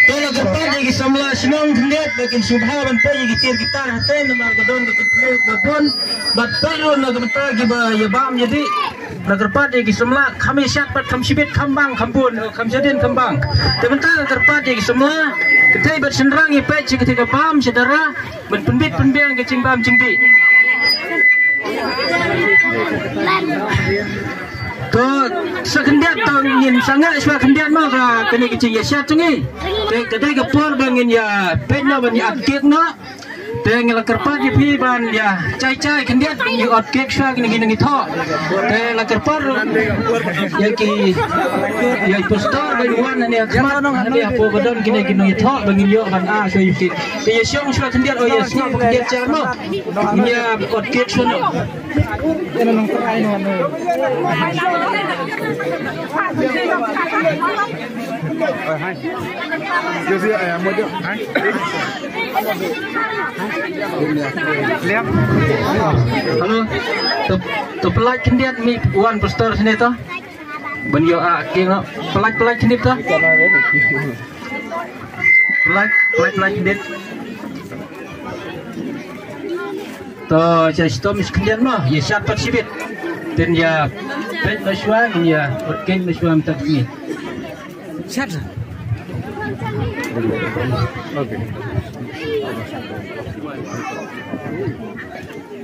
Tolong kepada yang semula senang lihat bagian subhan pagi kita kita hatin nomor gedon kita gedon batulun nak betagi ba ya bam jadi nak kepada yang semula kami siap kami sibit kambang kampun kami jadian kambang sebentar kepada yang semula kita bersenrang ipet ketika bam saudara berpenbit penbiang kecing bam cingpi to sekendiat tahun ingin sangat sebab kendiat mah kena kecing ya siap cengi kedai kepor bangin ya penyo ban ya kek no dengan kerpat di piban ya cai kendiat ya ot kek swa gini tho te la kerpar ya ki ya postor ban wan ne smart ne ya po badon gini tho bangin yo ban a so yuki te ya syong swa kendiat oh ya snap kendiat charmo ya ot kek swa no ena nong kerai no hai jadi ayam mo dio hai lihat halo to pelak kendiat mi wan postor sini to ben yo a king pelak sini to pelak kendiat to saya stom kendiat mah ya siapa sibit dan ya pet maswa ya orken maswa tak ni siap oke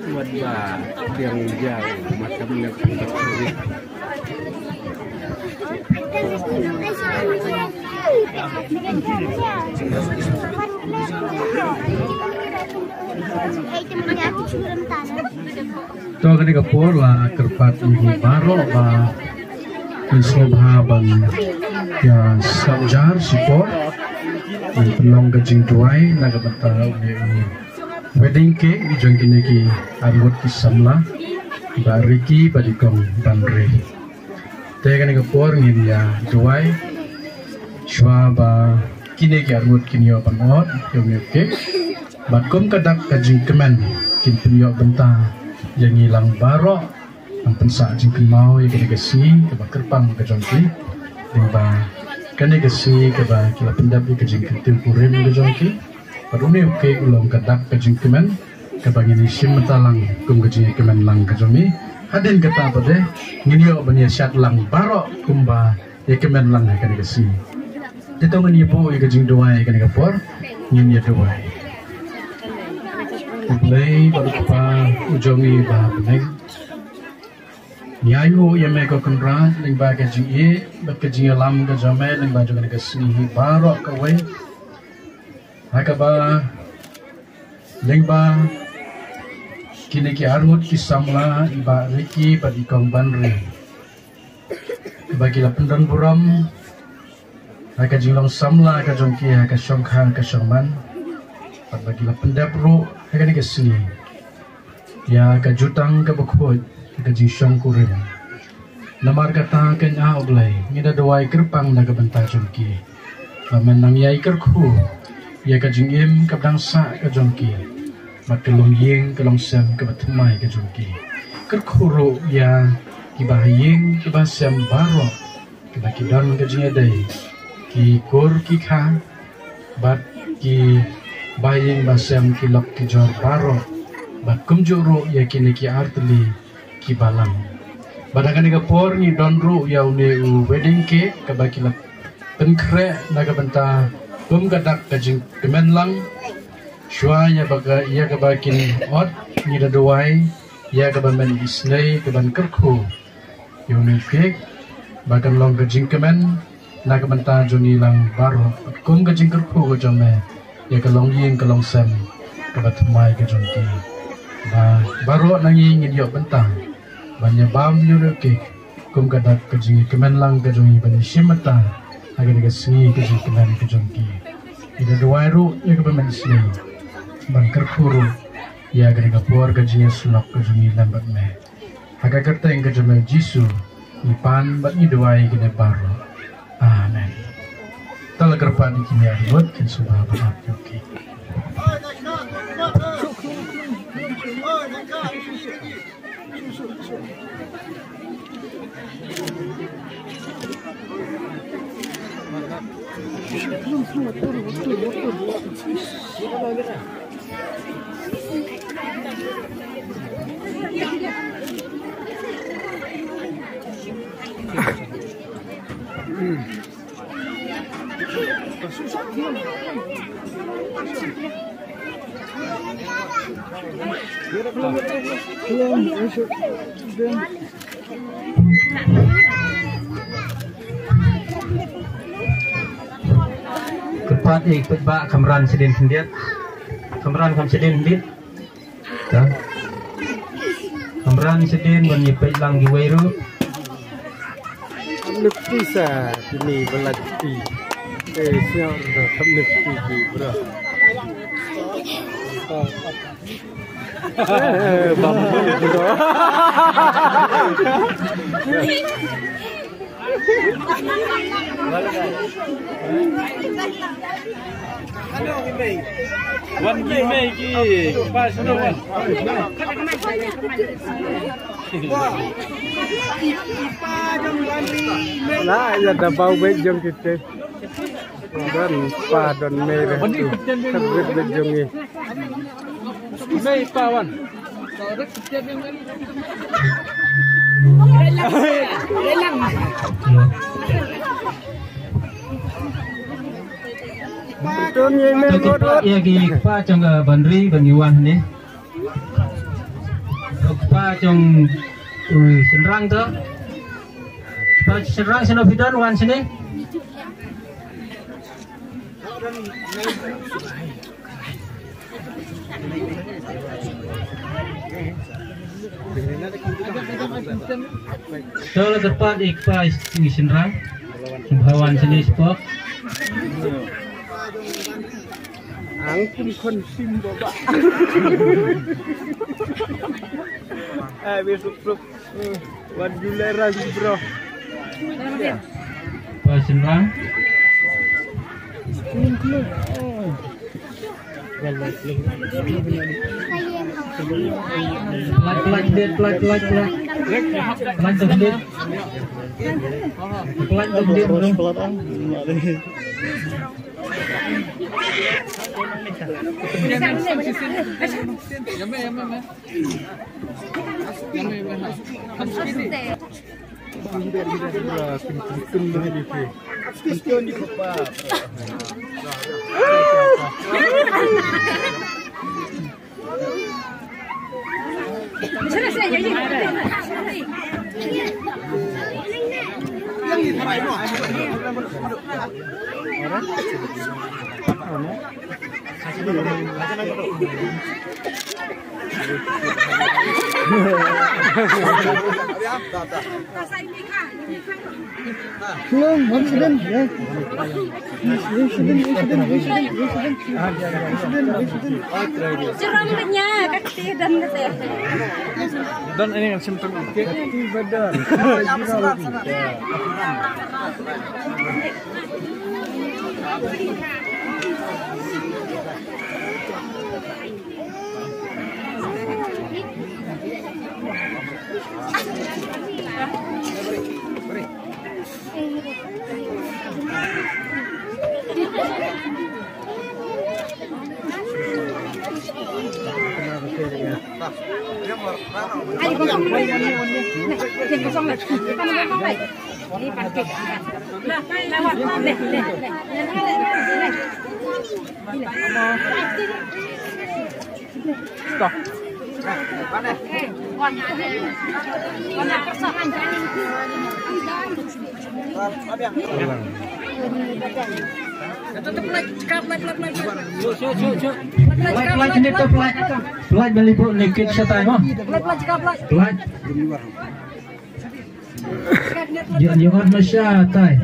buat yang jauh macamnya tersulit to kani kapor la kerpat ini baro ba Insobhaban ya samjar support dan penong gajing tuai naga bata wedding cake di jangkine ki armut kisamla bariki badikong bandre te kani kapor ngin ya tuai shwa ba kine ki armut kinyo panot yong cake bakom kadak gajing kemen kin penyo benta yang hilang baro ang pensa jingkin mau ya kene gasi ke kerpang ke jongki limba kene gasi ke ba kila pendap ke jingkin tempuren ke jongki padune uke ulong kadak ke jingkemen ke bangini sim matalang kum ke jingkemen lang ke jongi hadin kata pade nginio bania syat lang baro kumba ya kemen lang kene gasi ditong ni po ya ke jing doai kene kapor ngin ya doai play baru pa ujongi ba beneng Nyayu yang mereka kenal, lingba kaji berkaji alam kejamai, lingba juga kesini baru kawe, hakaba, lingba kini ki armut kisamla, iba riki bagi kong bandri, bagi lapendan buram, hakaji long samla kajongki hakashongkhan kashongman, bagi lapendap ro hakani kesini, ya kajutang kabukhoy. Gaji syong kurim namar kata kenya oblay ngida doai kerpang naga benta jongki lamen nang yai kerku ya kajing im kabdang sa ka jongki makelong yeng kelong sem ka batumai ka jongki kerkuro ya kibahayeng kibasem baro kibakidon kajing adai ki kor ki kha bat ki bayeng basem ki lok ki jor baro bat kumjuro ya kini ki artli kibalam badakan ega por ni donru ya une wedding cake kabakila penkre naga benta pum gadak kajing kemenlang shwa ya baga ya kabakin ot ni daduai ya kabamen isnei kaban kerku ya une cake bagan long kajing kemen naga benta joni lang baro kum kajing kerku ko jome ya kalong ying kalong sem kabatumai ka jonti ba baro nangi ngin yo bentang banyak bam nyuruke kum kadak kajing kemenlang kajongi bani shimata agar kasih kajing kemen kajongi ida dua ru ya kemen sini ban kerkuru Ya gani kapur gajinya sunok kejungi lambat me. Agak kerta yang kejumel Jisu. Ipan bat ni doai gini baru. Amen. Tala kerpan ikini arut kin subah berap yoki. Kepat ikut bak kameran sedin sendiat, kameran kam sedin dit, kameran sedin menyepet lang di wairu. Nukisa ini belati, siapa dah tak nukisi bro. Bambu bro. Wan gimei ki pas sudah wan. Nah, ya dah bau baik jom kita. Dan padon merah tu, sebut bejong ni. Mei pawan. Betul ni memang. Ya gini pa cong bandri bangiwan ni. Pa cong senrang tu. Pa senrang senopidan wan sini. Kalau tepat ikpa senrang. Bawan sini spok. Angkun konsim bapak. Besok wan julera bro. Senrang. Pelan dia, pelan dia, bro. Dan ini yang simptom Badan. Pelat balik pun naked setai mah. Pelat. Jangan masya tai.